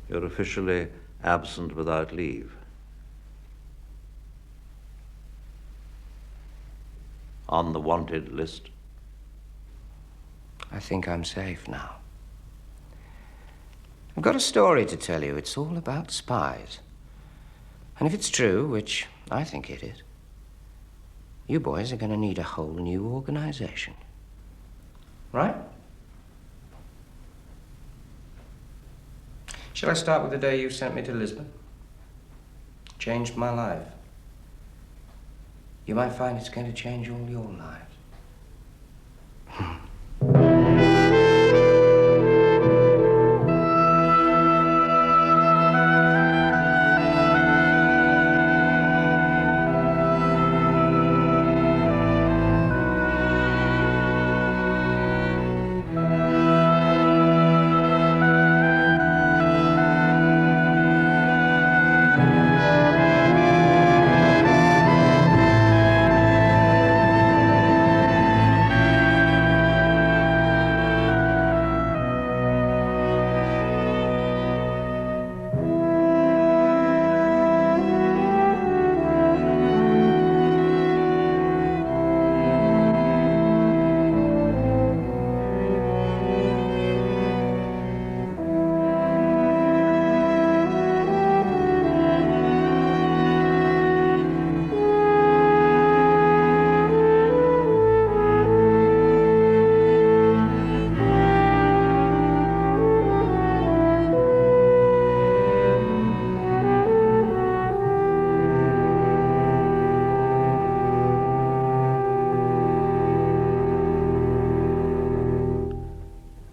You're officially absent without leave. On the wanted list. I think I'm safe now. I've got a story to tell you. It's all about spies. And if it's true, which I think it is, you boys are going to need a whole new organization. Right? Shall I start with the day you sent me to Lisbon? Changed my life. You might find it's going to change all your lives.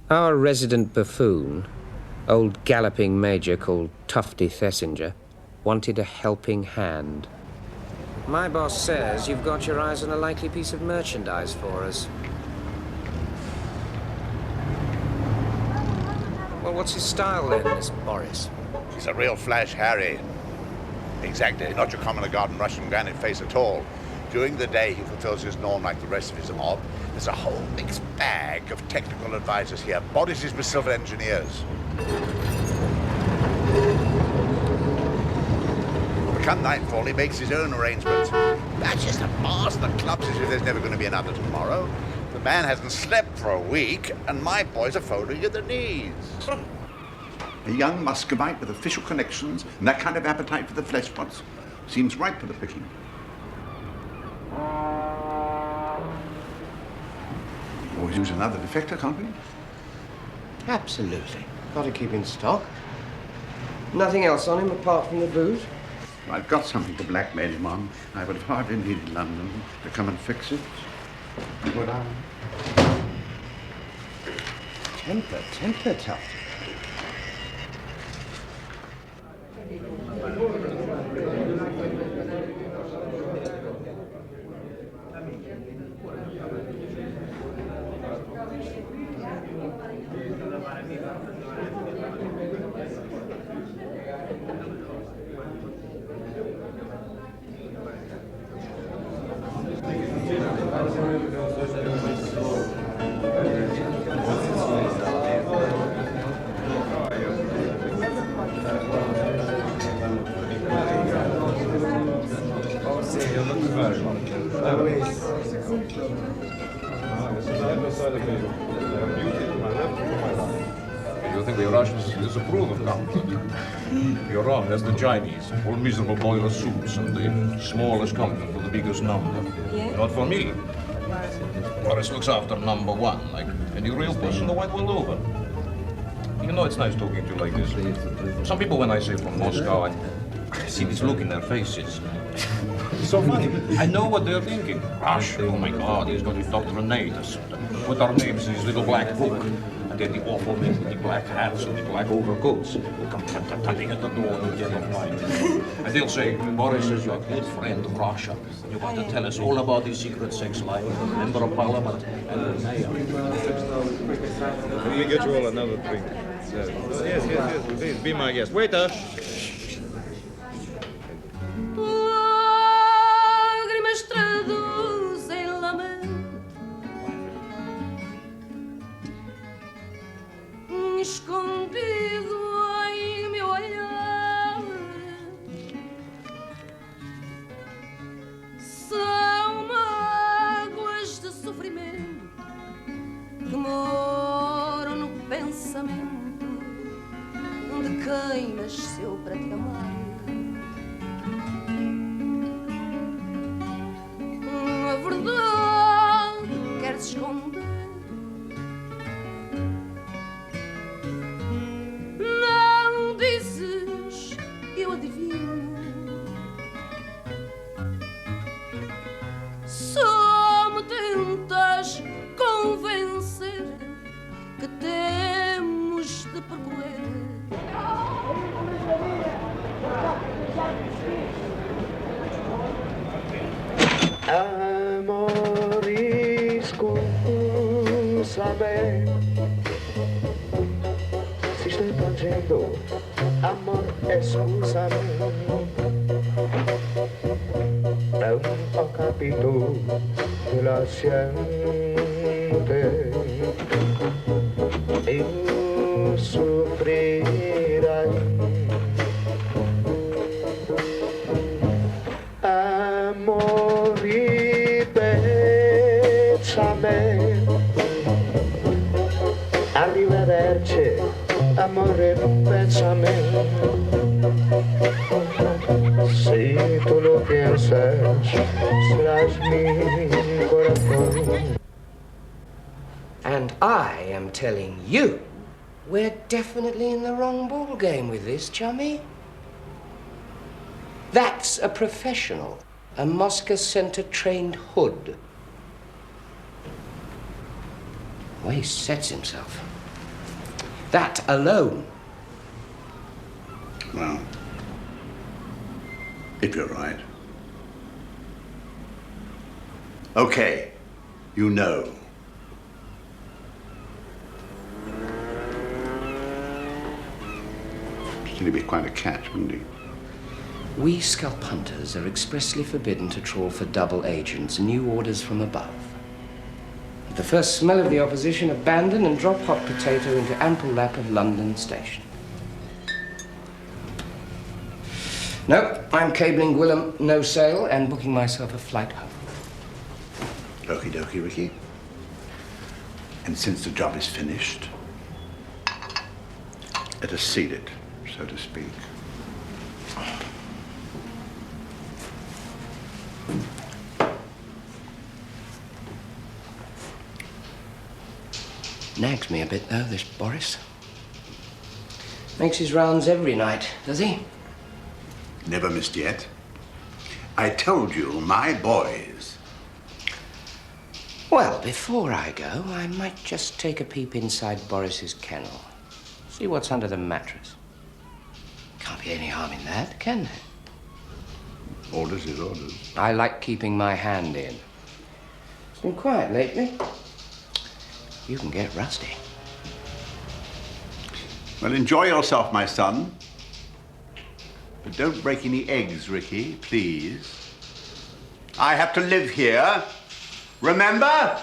Our resident buffoon, old galloping major called Tufty Thesinger, wanted a helping hand. My boss says you've got your eyes on a likely piece of merchandise for us. Well, what's his style then, this Boris? He's a real flash Harry. Exactly, not your common garden Russian granite face at all. During the day, he fulfills his norm like the rest of his mob. There's a whole mixed bag of technical advisors here. Boris is with civil engineers. But come nightfall, he makes his own arrangements. That's just a boss. The club says there's never going to be another tomorrow. The man hasn't slept for a week, and my boys are folding at the knees. A young Muscovite with official connections and that kind of appetite for the flesh pots seems ripe for the picking. Always use another defector, can't we? Absolutely. Got to keep in stock. Nothing else on him apart from the booze? I've got something to blackmail him on. I would have hardly needed London to come and fix it. Would I? Temper, tough. You think the Russians disapprove of comfort? You're wrong, that's the Chinese. All miserable boiler suits and the smallest comfort for the biggest number. Yeah? Not for me. Boris looks after number one, like any real person the white world over. You know, it's nice talking to you like this. Some people, when I say from Moscow, I see this look in their faces. It's so funny. I know what they're thinking. Russia, oh my God, he's going to indoctrinate us. Put our names in his little black book. And then the awful men with the black hats and the black overcoats will come tapping at the door and get off mine. And they'll say, Boris is your good friend Russia. You want to tell us all about his secret sex life, member of parliament, and the mayor. Let me get you all another drink. Yes, please, be my guest. Waiter! Escondido em meu pensamento de quem nasceu para te amar. A verdade queres esconder, não dizes, eu adivinho. Só me tentas convencer que temos de percorrer. Amor, scusami se sto piangendo, amor, scusami, non ho capito la siente, io soffrirai. Amori, pensame, arrivederci, amore, pensame, si tu lo piensas, serás mi corazón. And I am telling you, we're definitely in the wrong ball game with this, chummy. That's a professional, a Moscow Center trained hood. The way he sets himself. That alone. Well, if you're right. Okay, you know. He'd be quite a catch, wouldn't he? We scalp hunters are expressly forbidden to trawl for double agents, new orders from above. At the first smell of the opposition, abandon and drop hot potato into ample lap of London Station. No, I'm cabling Willem no sail and booking myself a flight home. Okie dokie, Ricky. And since the job is finished, let us seal it, so to speak. Nags me a bit, though, this Boris. Makes his rounds every night, does he? Never missed yet. I told you, my boys. Well, before I go, I might just take a peep inside Boris's kennel. See what's under the mattress. Can't be any harm in that, can there? Orders is orders. I like keeping my hand in. It's been quiet lately. You can get rusty. Well, enjoy yourself, my son. But don't break any eggs, Ricky, please. I have to live here. Remember?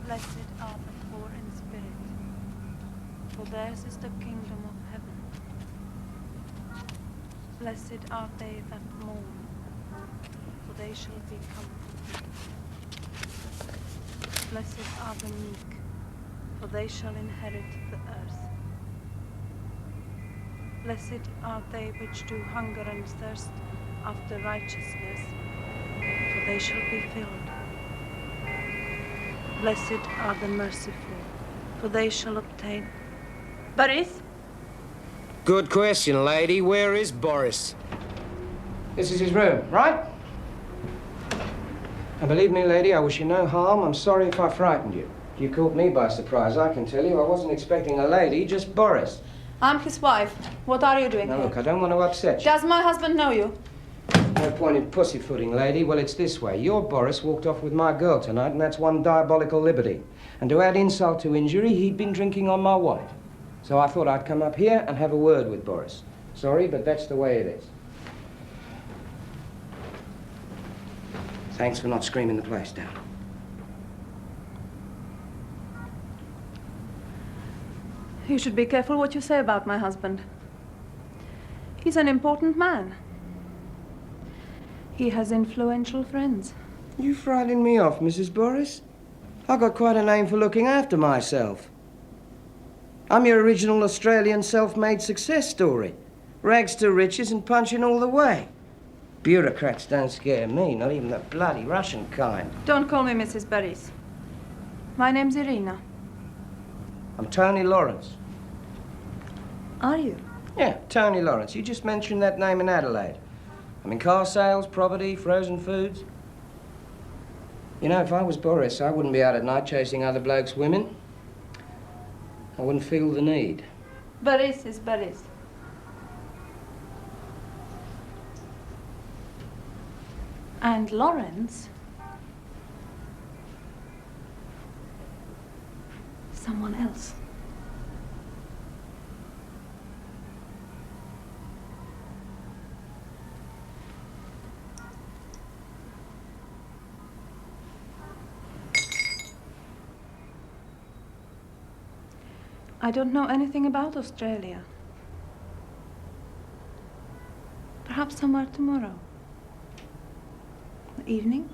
Blessed are the poor in spirit, for theirs is the kingdom of heaven. Blessed are they that mourn, for they shall be comforted. Blessed are the meek, for they shall inherit the earth. Blessed are they which do hunger and thirst after righteousness, they shall be filled. Blessed are the merciful, for they shall obtain. Boris? Good question, lady. Where is Boris? This is his room, right? And believe me, lady, I wish you no harm. I'm sorry if I frightened you. You caught me by surprise, I can tell you. I wasn't expecting a lady, just Boris. I'm his wife. What are you doing Now, here? look, I don't want to upset you. Does my husband know you? No point in pussyfooting, lady. Well, it's this way. Your Boris walked off with my girl tonight, and that's one diabolical liberty. And to add insult to injury, he'd been drinking on my wife. So I thought I'd come up here and have a word with Boris. Sorry, but that's the way it is. Thanks for not screaming the place down. You should be careful what you say about my husband. He's an important man. He has influential friends. You frightened me off, Mrs. Boris. I got quite a name for looking after myself. I'm your original Australian self-made success story. Rags to riches and punching all the way. Bureaucrats don't scare me, not even the bloody Russian kind. Don't call me Mrs. Boris. My name's Irina. I'm Tony Lawrence. Are you? Yeah, Tony Lawrence. You just mentioned that name in Adelaide. I'm in car sales, property, frozen foods. You know, if I was Boris, I wouldn't be out at night chasing other blokes' women. I wouldn't feel the need. Boris is Boris. And Lawrence? Someone else. I don't know anything about Australia. Perhaps somewhere tomorrow. Evening?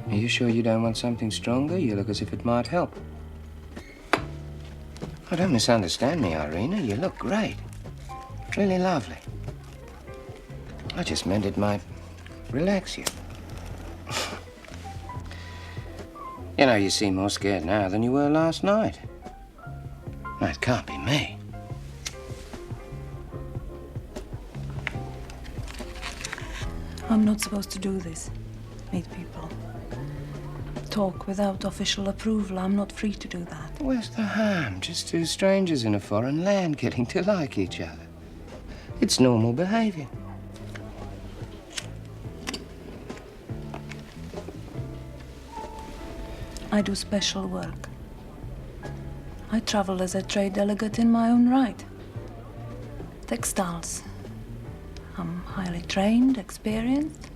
Are you sure you don't want something stronger? You look as if it might help. Oh, don't misunderstand me, Irina. You look great. Really lovely. I just meant it might relax you. You know, you seem more scared now than you were last night. No, it can't be me. I'm not supposed to do this. Meet people. Talk without official approval. I'm not free to do that. Where's the harm? Just two strangers in a foreign land getting to like each other. It's normal behavior. I do special work. I travel as a trade delegate in my own right. Textiles. I'm highly trained, experienced.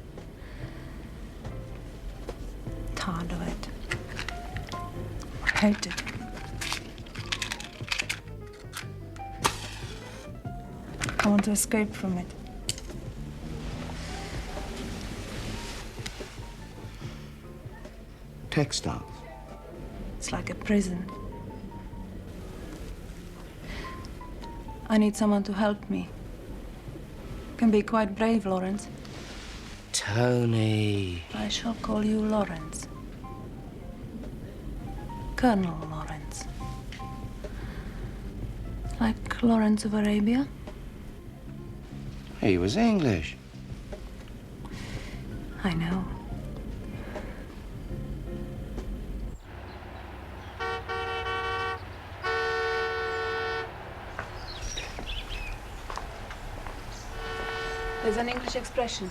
Tired of it. I hate it. I want to escape from it. Textiles. It's like a prison. I need someone to help me. Can be quite brave, Lawrence. Tony. I shall call you Lawrence. Colonel Lawrence. Like Lawrence of Arabia? He was English. I know. There's an English expression.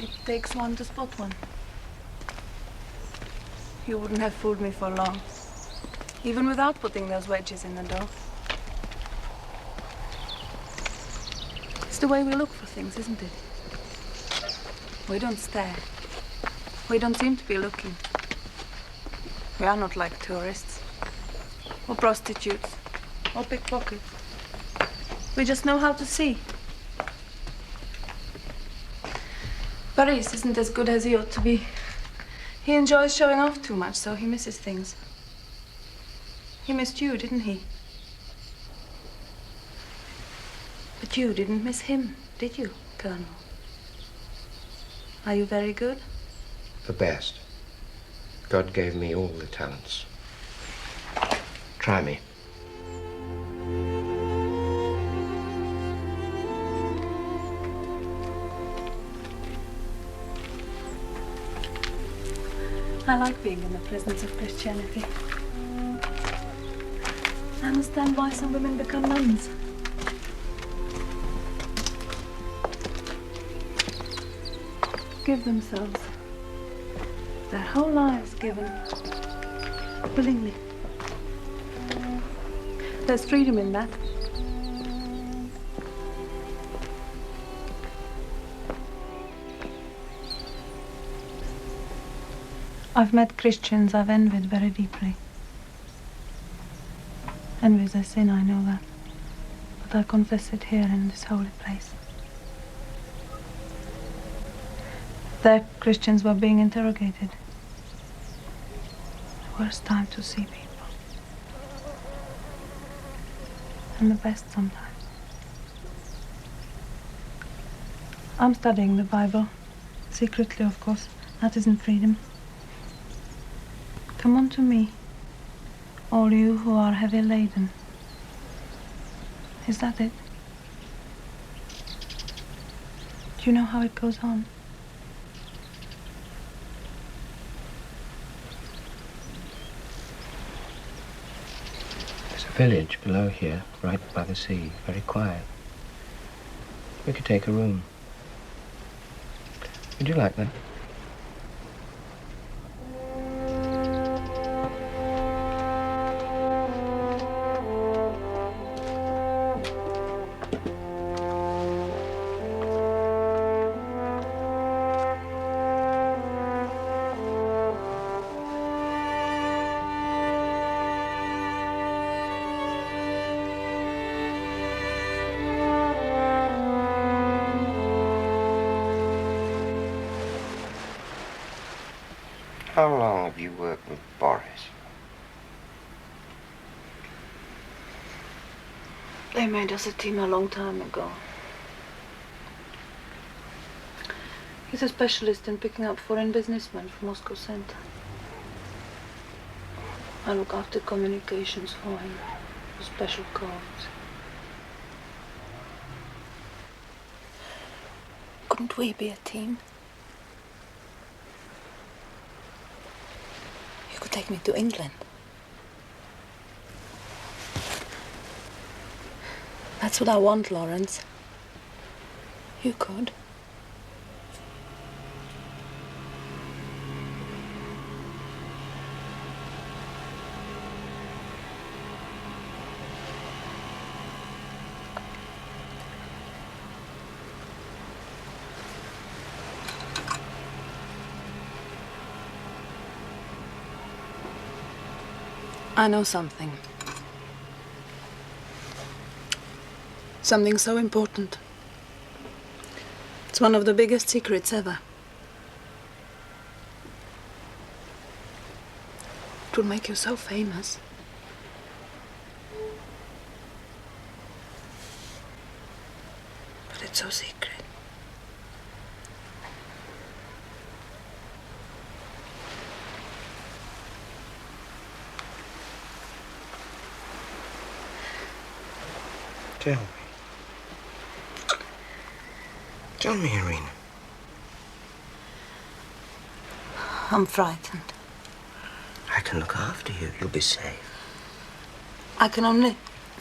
It takes one to spot one. You wouldn't have fooled me for long, even without putting those wedges in the door. It's the way we look for things, isn't it? We don't stare. We don't seem to be looking. We are not like tourists, or prostitutes, or pickpockets. We just know how to see. Paris isn't as good as he ought to be. He enjoys showing off too much, so he misses things. He missed you, didn't he? But you didn't miss him, did you, Colonel? Are you very good? The best. God gave me all the talents. Try me. I like being in the presence of Christianity. I understand why some women become nuns. Give themselves. Their whole lives given. Willingly. There's freedom in that. I've met Christians I've envied very deeply. Envy's a sin, I know that. But I confess it here in this holy place. There, Christians were being interrogated. The worst time to see people. And the best sometimes. I'm studying the Bible. Secretly, of course. That isn't freedom. Come unto me, all you who are heavy laden. Is that it? Do you know how it goes on? There's a village below here, right by the sea, very quiet. We could take a room. Would you like that? How long have you worked with Boris? They made us a team a long time ago. He's a specialist in picking up foreign businessmen from Moscow Center. I look after communications for him, for special codes. Couldn't we be a team? You could take me to England. That's what I want, Lawrence. You could. I know something. Something so important. It's one of the biggest secrets ever. It will make you so famous. But it's so secret. Tell me. Tell me, Irina. I'm frightened. I can look after you. You'll be safe. I can only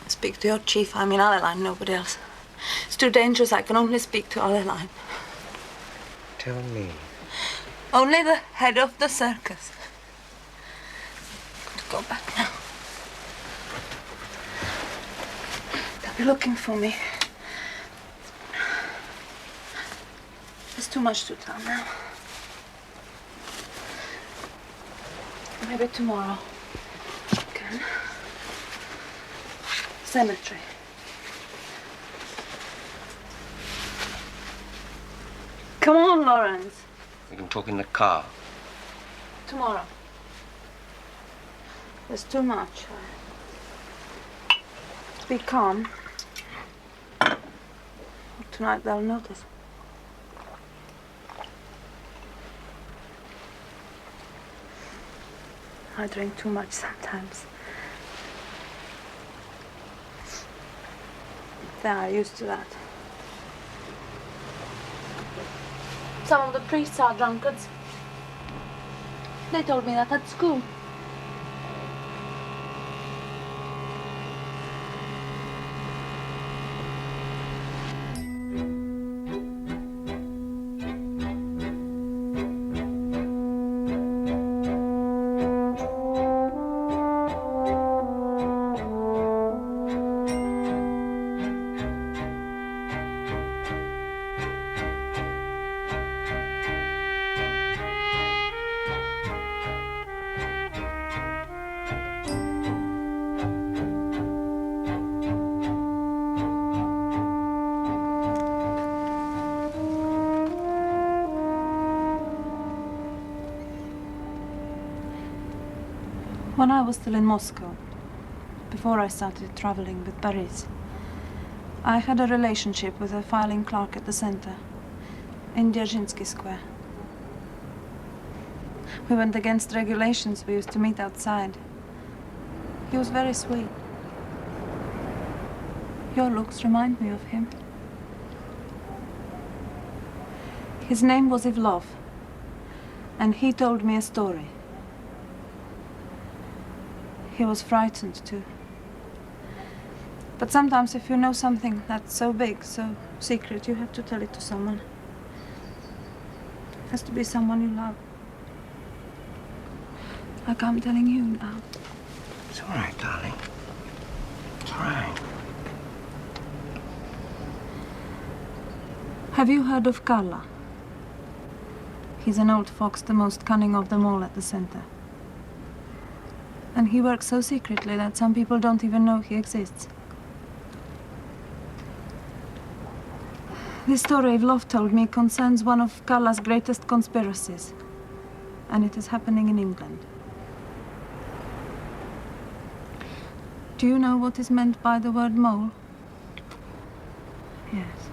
speak to your chief. I mean, Alleline, nobody else. It's too dangerous. I can only speak to Alleline. Tell me. Only the head of the circus could go back now. They'll be looking for me. There's too much to tell now. Maybe tomorrow. Again. Cemetery. Come on, Lawrence. We can talk in the car. Tomorrow. There's too much. Be calm. Tonight they'll notice. I drink too much sometimes. They are used to that. Some of the priests are drunkards. They told me that at school. When I was still in Moscow, before I started traveling with Paris, I had a relationship with a filing clerk at the center, in Dzerzhinsky Square. We went against regulations. We used to meet outside. He was very sweet. Your looks remind me of him. His name was Ivlov, and he told me a story. He was frightened too. But sometimes if you know something that's so big, so secret, you have to tell it to someone. It has to be someone you love. Like I'm telling you now. It's all right, darling. It's all right. Have you heard of Carla? He's an old fox, the most cunning of them all at the center. And he works so secretly that some people don't even know he exists. This story Ivlov told me concerns one of Carla's greatest conspiracies. And it is happening in England. Do you know what is meant by the word mole? Yes.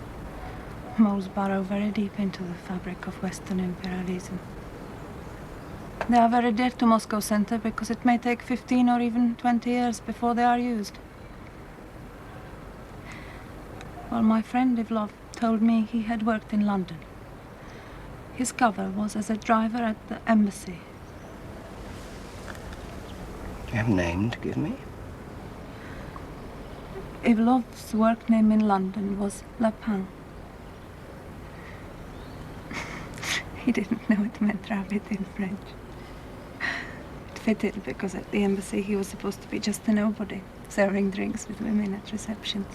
Moles burrow very deep into the fabric of Western imperialism. They are very dear to Moscow Center because it may take 15 or even 20 years before they are used. Well, my friend Ivlov told me he had worked in London. His cover was as a driver at the embassy. Do you have a name to give me? Ivlov's work name in London was Lapin. He didn't know it meant rabbit in French. It fitted because at the embassy he was supposed to be just a nobody, serving drinks with women at receptions.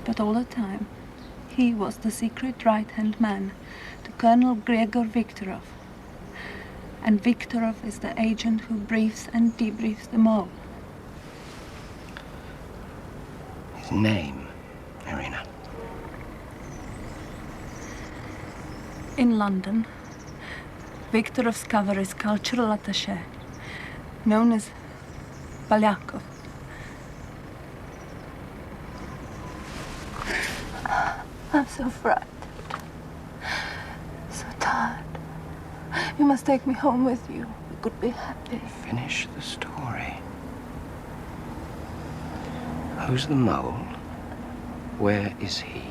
But all the time, he was the secret right-hand man to Colonel Gregor Viktorov. And Viktorov is the agent who briefs and debriefs them all. His name, Irina. In London, Viktorov's cover is cultural attaché, known as Polyakov. I'm so frightened, so tired. You must take me home with you. We could be happy. Finish the story. Who's the mole? Where is he?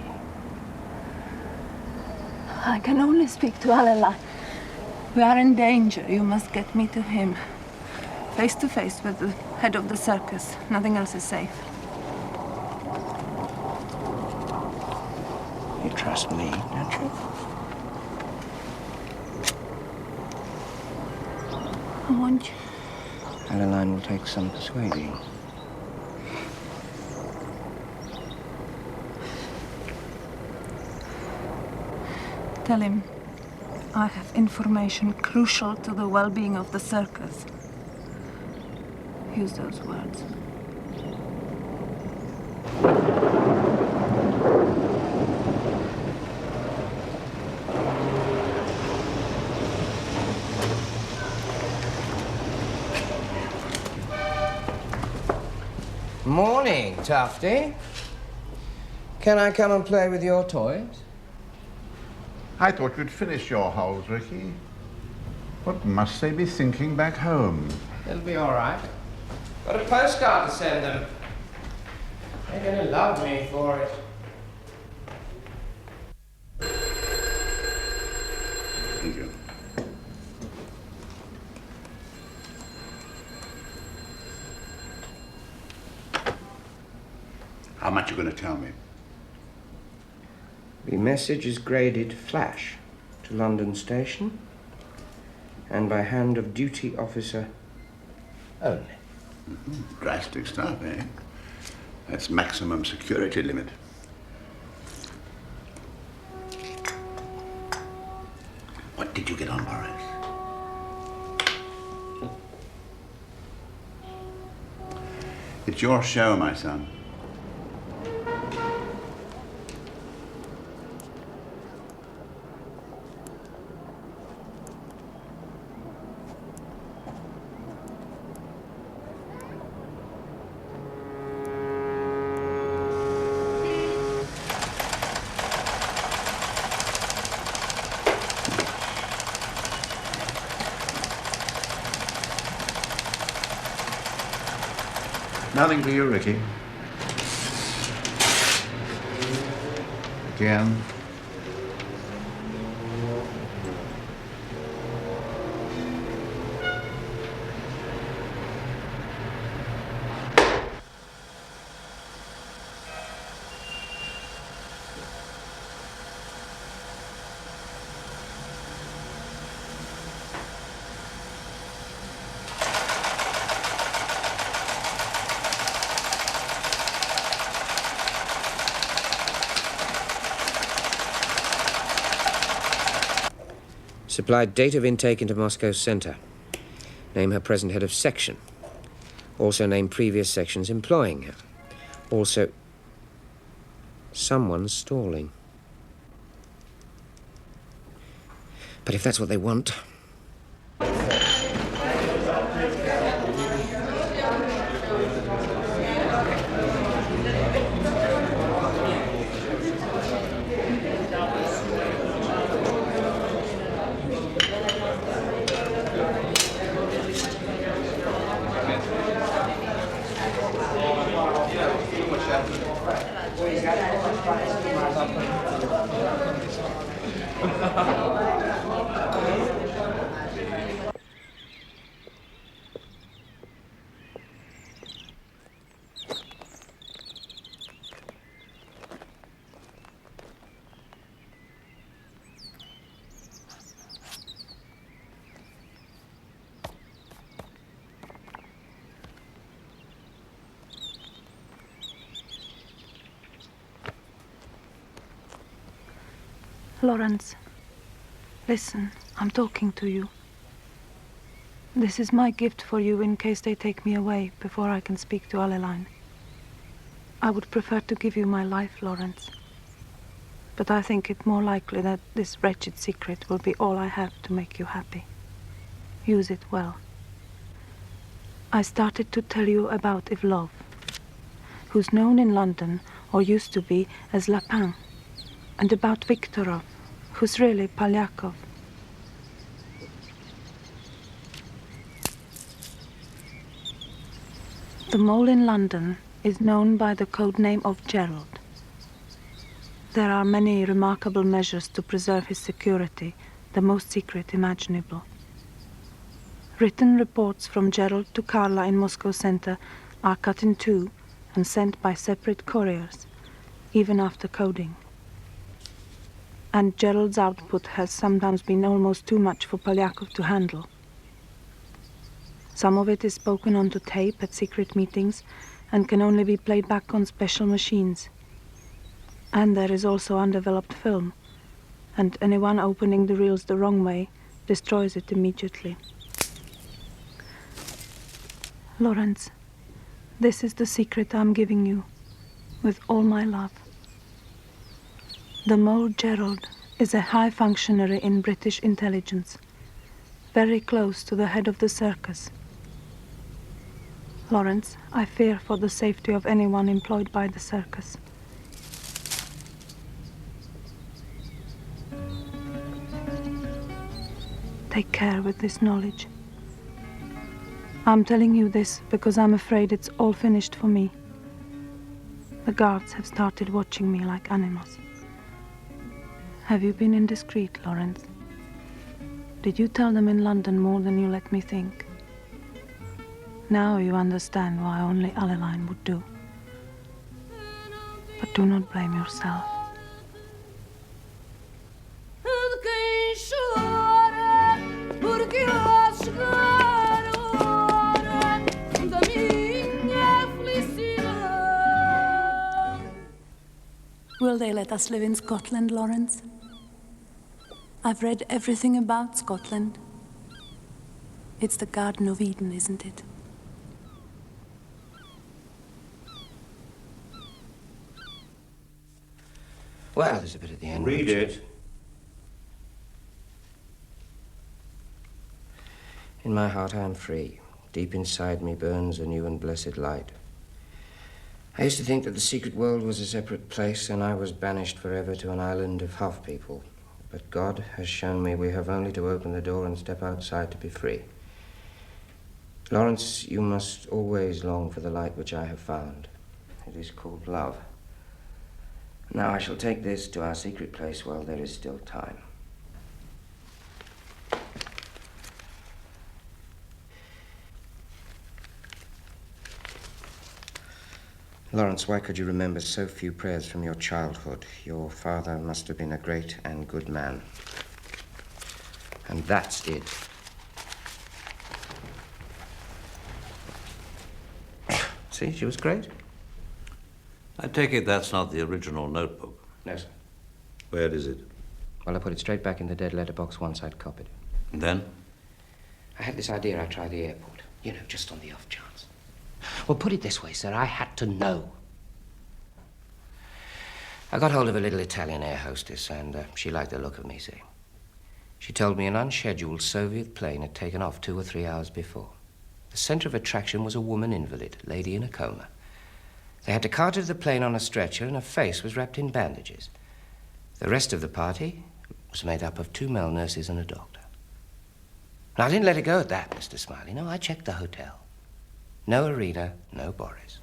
I can only speak to Alelai. We are in danger. You must get me to him. Face to face with the head of the circus. Nothing else is safe. You trust me, don't you? I want you. Adeline will take some persuading. Tell him I have information crucial to the well-being of the circus. Use those words. Morning, Tufty. Can I come and play with your toys? I thought you'd finish your holes, Ricky. What must they be thinking back home? They'll be all right. Got a postcard to send them. They're going to love me for it. Thank you. How much you going to tell me? The message is graded flash to London Station and by hand of duty officer only. Mm-hmm. Drastic stuff, eh? That's maximum security limit. What did you get on Boris? It's your show, my son. Nothing for you, Ricky. Again. Supply date of intake into Moscow Center. Name her present head of section. Also name previous sections employing her. Also, someone's stalling. But if that's what they want... Lawrence, listen, I'm talking to you. This is my gift for you in case they take me away before I can speak to Adeline. I would prefer to give you my life, Lawrence. But I think it more likely that this wretched secret will be all I have to make you happy. Use it well. I started to tell you about Ivlov, who's known in London, or used to be, as Lapin, and about Viktorov, who's really Polyakov. The mole in London is known by the code name of Gerald. There are many remarkable measures to preserve his security, the most secret imaginable. Written reports from Gerald to Carla in Moscow Center are cut in two and sent by separate couriers, even after coding. And Gerald's output has sometimes been almost too much for Polyakov to handle. Some of it is spoken onto tape at secret meetings and can only be played back on special machines. And there is also undeveloped film, and anyone opening the reels the wrong way destroys it immediately. Lawrence, this is the secret I'm giving you, with all my love. The mole Gerald is a high functionary in British intelligence, very close to the head of the circus. Lawrence, I fear for the safety of anyone employed by the circus. Take care with this knowledge. I'm telling you this because I'm afraid it's all finished for me. The guards have started watching me like animals. Have you been indiscreet, Lawrence? Did you tell them in London more than you let me think? Now you understand why only Alleline would do. But do not blame yourself. Will they let us live in Scotland, Lawrence? I've read everything about Scotland. It's the Garden of Eden, isn't it? Well, there's a bit at the end. Read it. In my heart I am free. Deep inside me burns a new and blessed light. I used to think that the secret world was a separate place and I was banished forever to an island of half people. But God has shown me we have only to open the door and step outside to be free. Lawrence, you must always long for the light which I have found. It is called love. Now I shall take this to our secret place while there is still time. Lawrence, why could you remember so few prayers from your childhood? Your father must have been a great and good man. And that's it. See, she was great. I take it that's not the original notebook. No, sir. Where is it? Well, I put it straight back in the dead letter box once I'd copied it. And then? I had this idea I'd try the airport. You know, just on the off chance. Well, put it this way, sir, I had to know. I got hold of a little Italian air hostess, and she liked the look of me, see. She told me an unscheduled Soviet plane had taken off 2 or 3 hours before. The center of attraction was a woman invalid, a lady in a coma. They had to cart her to the plane on a stretcher, and her face was wrapped in bandages. The rest of the party was made up of 2 male nurses and a doctor. And I didn't let it go at that, Mr. Smiley. No, I checked the hotel. No Arena, no Boris.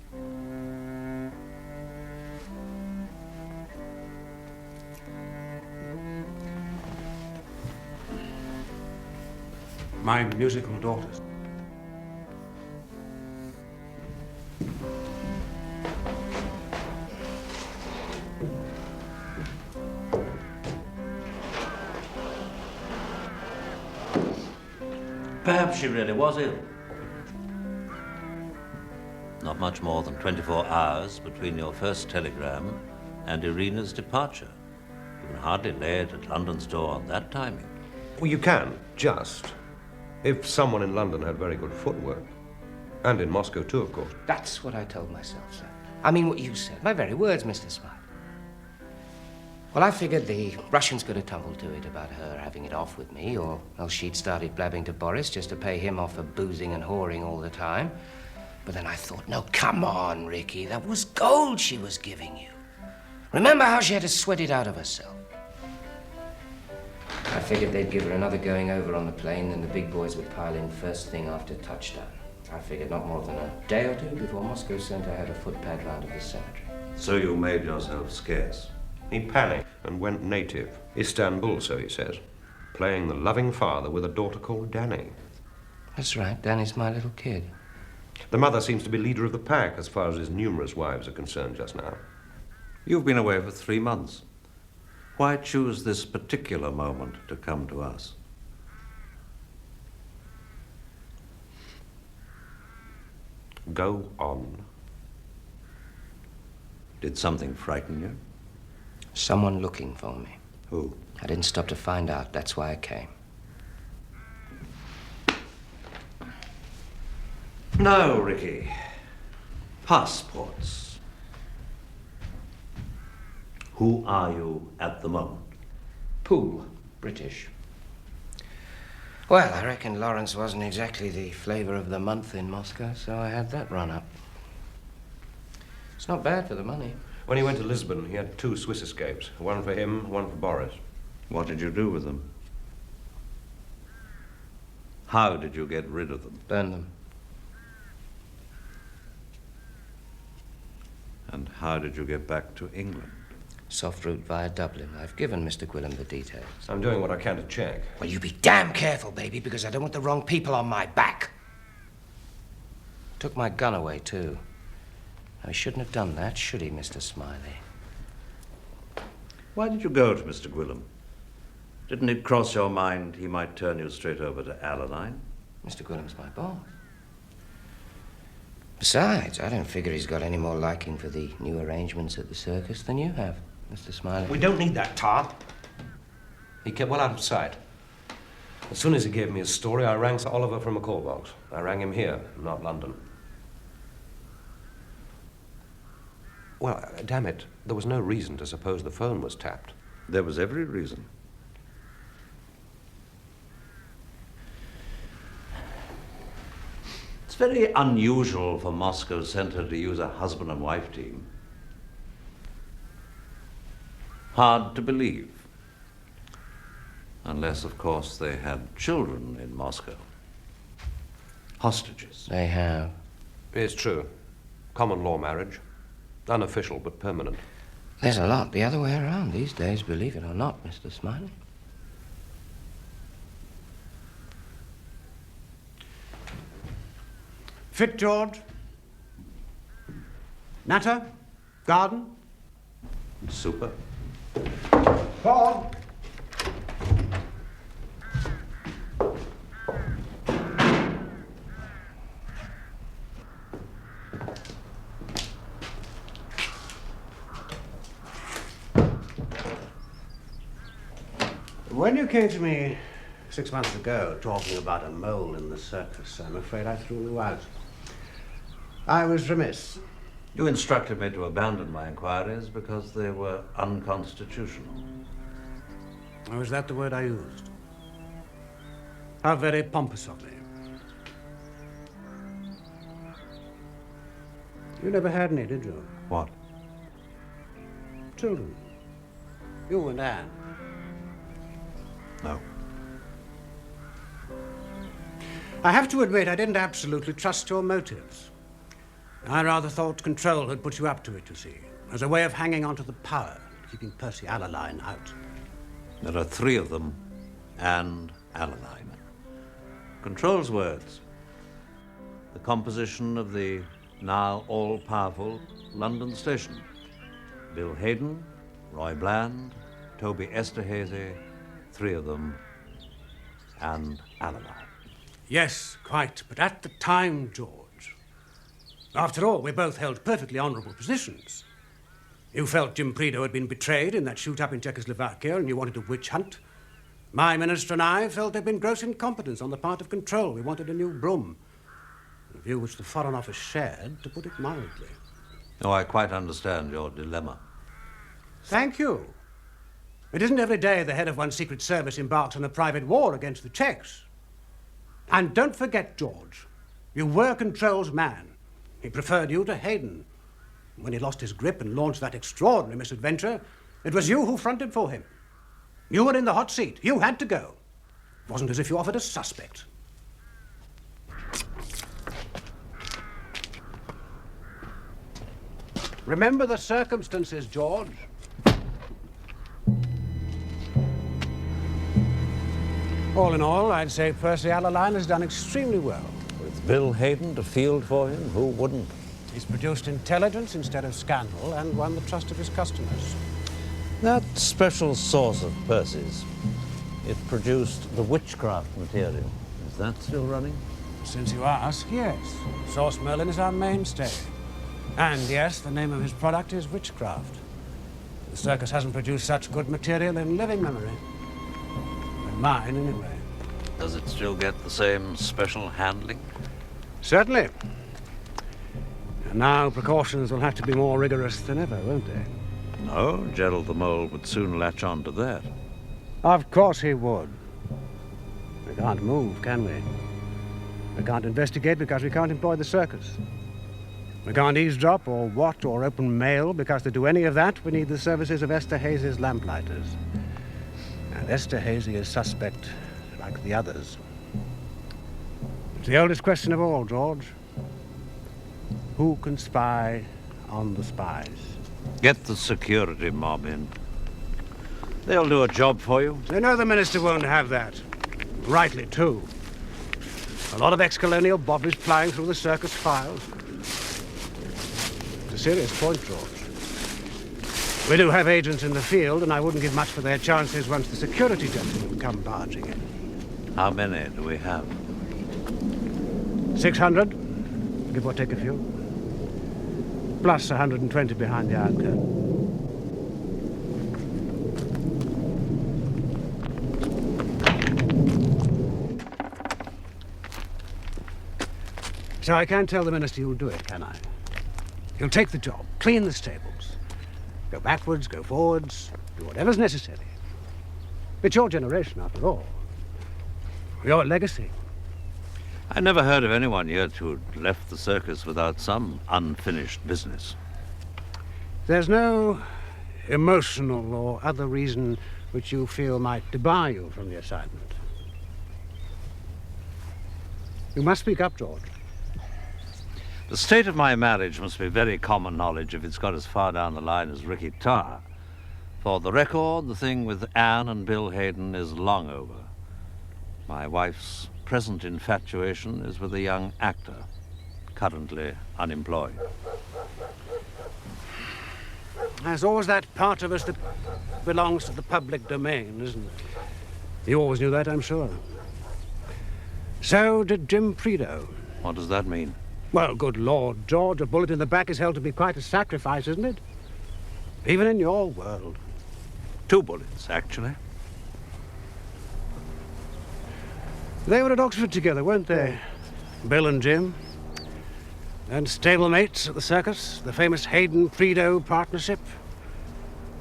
My musical daughters. Perhaps she really was ill. Not much more than 24 hours between your first telegram and Irina's departure. You can hardly lay it at London's door on that timing. Well, you can, just. If someone in London had very good footwork. And in Moscow, too, of course. That's what I told myself, sir. I mean what you said. My very words, Mr. Smiley. Well, I figured the Russians could have tumbled to it about her having it off with me, or else she'd started blabbing to Boris just to pay him off for boozing and whoring all the time. But then I thought, no, come on, Ricky. That was gold she was giving you. Remember how she had to sweat it out of herself? I figured they'd give her another going over on the plane, then the big boys would pile in first thing after touchdown. I figured not more than a day or two before Moscow sent her had a footpad round of the cemetery. So you made yourself scarce. He panicked and went native. Istanbul, so he says. Playing the loving father with a daughter called Danny. That's right, Danny's my little kid. The mother seems to be leader of the pack as far as his numerous wives are concerned just now. You've been away for 3 months. Why choose this particular moment to come to us? Go on. Did something frighten you? Someone looking for me. Who? I didn't stop to find out. That's why I came. No, Ricky. Passports. Who are you at the moment? Poole, British. Well, I reckon Lawrence wasn't exactly the flavor of the month in Moscow, so I had that run up. It's not bad for the money. When he went to Lisbon, he had 2 Swiss escapes. One for him, one for Boris. What did you do with them? How did you get rid of them? Burn them. And how did you get back to England? Soft route via Dublin. I've given Mr. Gwilym the details. I'm doing what I can to check. Well, you be damn careful, baby, because I don't want the wrong people on my back. Took my gun away, too. I shouldn't have done that, should he, Mr. Smiley? Why did you go to Mr. Gwilym? Didn't it cross your mind he might turn you straight over to Alaline? Mr. Gwilym's my boss. Besides, I don't figure he's got any more liking for the new arrangements at the circus than you have, Mr. Smiley. We don't need that, Tarr. He kept well out of sight. As soon as he gave me his story, I rang Sir Oliver from a call box. I rang him here, not London. Well, damn it, there was no reason to suppose the phone was tapped. There was every reason. It's very unusual for Moscow Center to use a husband and wife team. Hard to believe. Unless, of course, they had children in Moscow. Hostages. They have. It's true. Common law marriage. Unofficial, but permanent. There's a lot the other way around these days, believe it or not, Mr. Smiley. Fit, George? Natter? Garden? Super. Paul? When you came to me 6 months ago talking about a mole in the circus, I'm afraid I threw you out. I was remiss. You instructed me to abandon my inquiries because they were unconstitutional. Oh, is that the word I used? How very pompous of me. You never had any, did you? What? Children. You and Anne. No. I have to admit I didn't absolutely trust your motives. I rather thought Control had put you up to it, you see, as a way of hanging on to the power, keeping Percy Alaline out. There are 3 of them, and Alaline. Control's words. The composition of the now all-powerful London station. Bill Hayden, Roy Bland, Toby Esterhazy, 3 of them, and Alaline. Yes, quite, but at the time, George. After all, we both held perfectly honourable positions. You felt Jim Prideaux had been betrayed in that shoot-up in Czechoslovakia and you wanted a witch hunt. My minister and I felt there'd been gross incompetence on the part of Control. We wanted a new broom. A view which the Foreign Office shared, to put it mildly. Oh, I quite understand your dilemma. Thank you. It isn't every day the head of one's secret service embarks on a private war against the Czechs. And don't forget, George, you were Control's man. He preferred you to Hayden. When he lost his grip and launched that extraordinary misadventure, it was you who fronted for him. You were in the hot seat. You had to go. It wasn't as if you offered a suspect. Remember the circumstances, George. All in all, I'd say Percy Alaline has done extremely well. With Bill Hayden to field for him, who wouldn't? He's produced intelligence instead of scandal and won the trust of his customers. That special sauce of Percy's, it produced the witchcraft material. Is that still running? Since you ask, yes. Sauce Merlin is our mainstay. And yes, the name of his product is witchcraft. The circus hasn't produced such good material in living memory. In mine, anyway. Does it still get the same special handling? Certainly. And now precautions will have to be more rigorous than ever, won't they? No, Gerald the Mole would soon latch on to that. Of course he would. We can't move, can we? We can't investigate because we can't employ the circus. We can't eavesdrop or watch or open mail because to do any of that, we need the services of Esther Hazy's lamplighters. And Esther Hazy is suspect like the others. It's the oldest question of all, George. Who can spy on the spies? Get the security mob in. They'll do a job for you. They know the minister won't have that. Rightly, too. A lot of ex-colonial bobbies flying through the circus files. It's a serious point, George. We do have agents in the field, and I wouldn't give much for their chances once the security gentlemen come barging in. How many do we have? 600, give or take a few. Plus 120 behind the Iron Curtain. So I can't tell the minister you'll do it, can I? You'll take the job, clean the stables, go backwards, go forwards, do whatever's necessary. It's your generation, after all. Your legacy. I never heard of anyone yet who'd left the circus without some unfinished business. There's no emotional or other reason which you feel might debar you from the assignment. You must speak up, George. The state of my marriage must be very common knowledge if it's got as far down the line as Ricky Tarr. For the record, the thing with Anne and Bill Hayden is long over. My wife's present infatuation is with a young actor, currently unemployed. There's always that part of us that belongs to the public domain, isn't it? You always knew that, I'm sure. So did Jim Prideaux. What does that mean? Well, good Lord, George, a bullet in the back is held to be quite a sacrifice, isn't it? Even in your world. 2 bullets, actually. They were at Oxford together, weren't they? Bill and Jim. And stablemates at the circus, the famous Hayden-Prideaux partnership.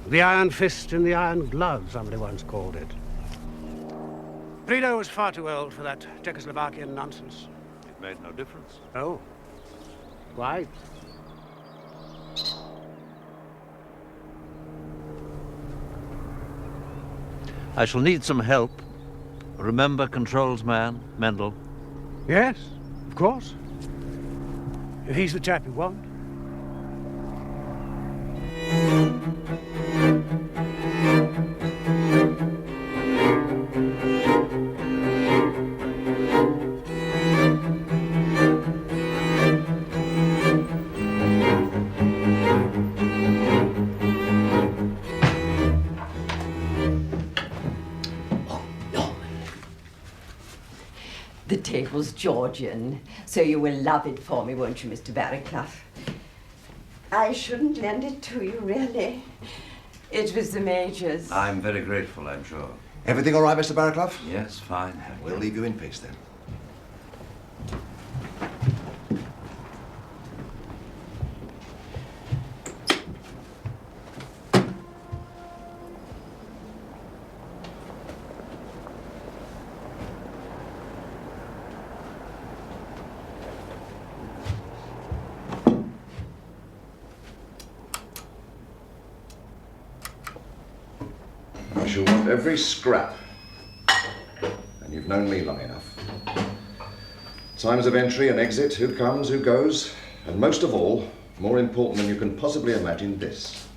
The iron fist in the iron glove, somebody once called it. Prideaux was far too old for that Czechoslovakian nonsense. It made no difference. Oh, quite. I shall need some help. Remember Controls man, Mendel? Yes, of course. If he's the chap you want. The table's Georgian, so you will love it for me, won't you, Mr. Barraclough? I shouldn't lend it to you, really. It was the Major's. I'm very grateful, I'm sure. Everything all right, Mr. Barraclough? Yes, fine. We'll leave you in peace, then. I shall want every scrap. And you've known me long enough. Times of entry and exit, who comes, who goes, and most of all, more important than you can possibly imagine, this.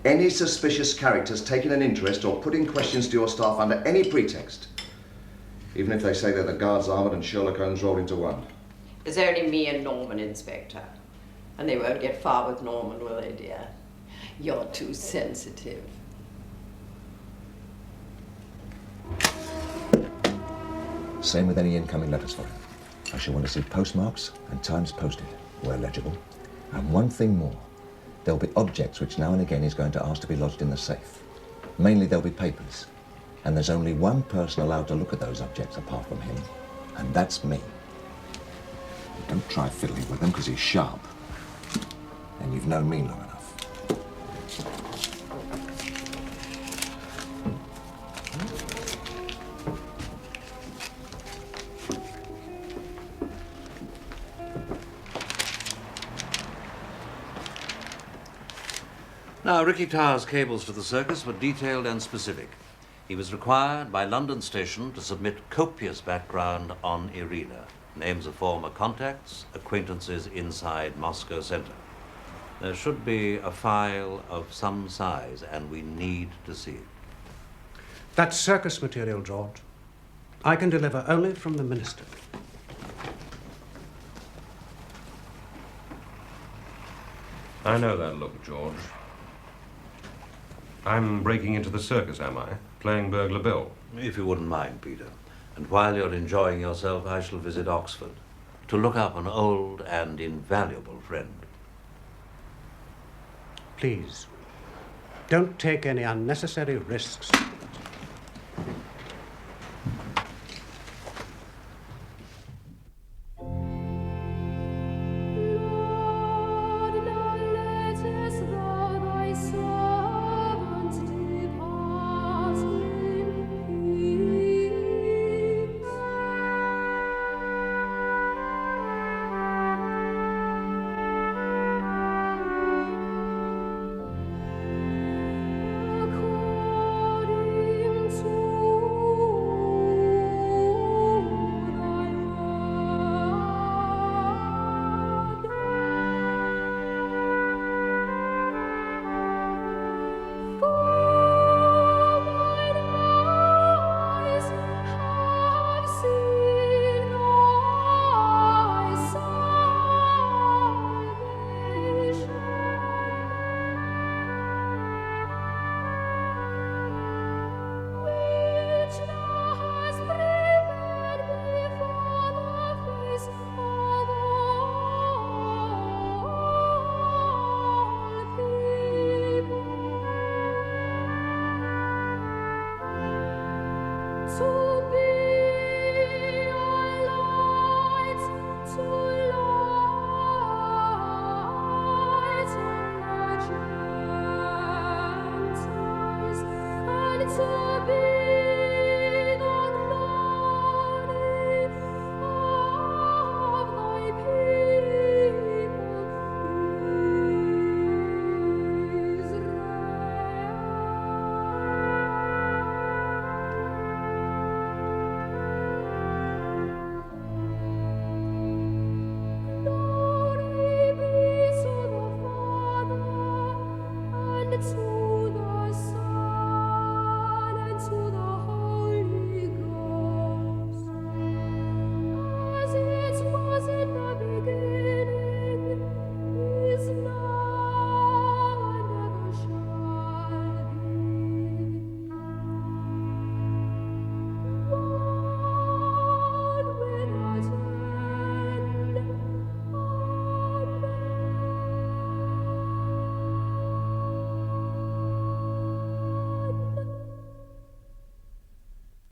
Any suspicious characters taking an interest or putting questions to your staff under any pretext. Even if they say they're the Guards Armoured and Sherlock Holmes rolled into one. There's only me and Norman, Inspector. And they won't get far with Norman, will they, dear? You're too sensitive. Same with any incoming letters for him. I shall want to see postmarks and times posted, where legible. And one thing more. There'll be objects which now and again he's going to ask to be lodged in the safe. Mainly there'll be papers. And there's only one person allowed to look at those objects apart from him, and that's me. Don't try fiddling with him, because he's sharp. And you've known me long enough. Now, Ricky Tarr's cables to the circus were detailed and specific. He was required by London Station to submit copious background on Irina, names of former contacts, acquaintances inside Moscow Center. There should be a file of some size, and we need to see it. That's circus material, George. I can deliver only from the minister. I know that look, George. I'm breaking into the circus, am I? Playing burglar Bill? If you wouldn't mind, Peter. And while you're enjoying yourself, I shall visit Oxford to look up an old and invaluable friend. Please, don't take any unnecessary risks. To be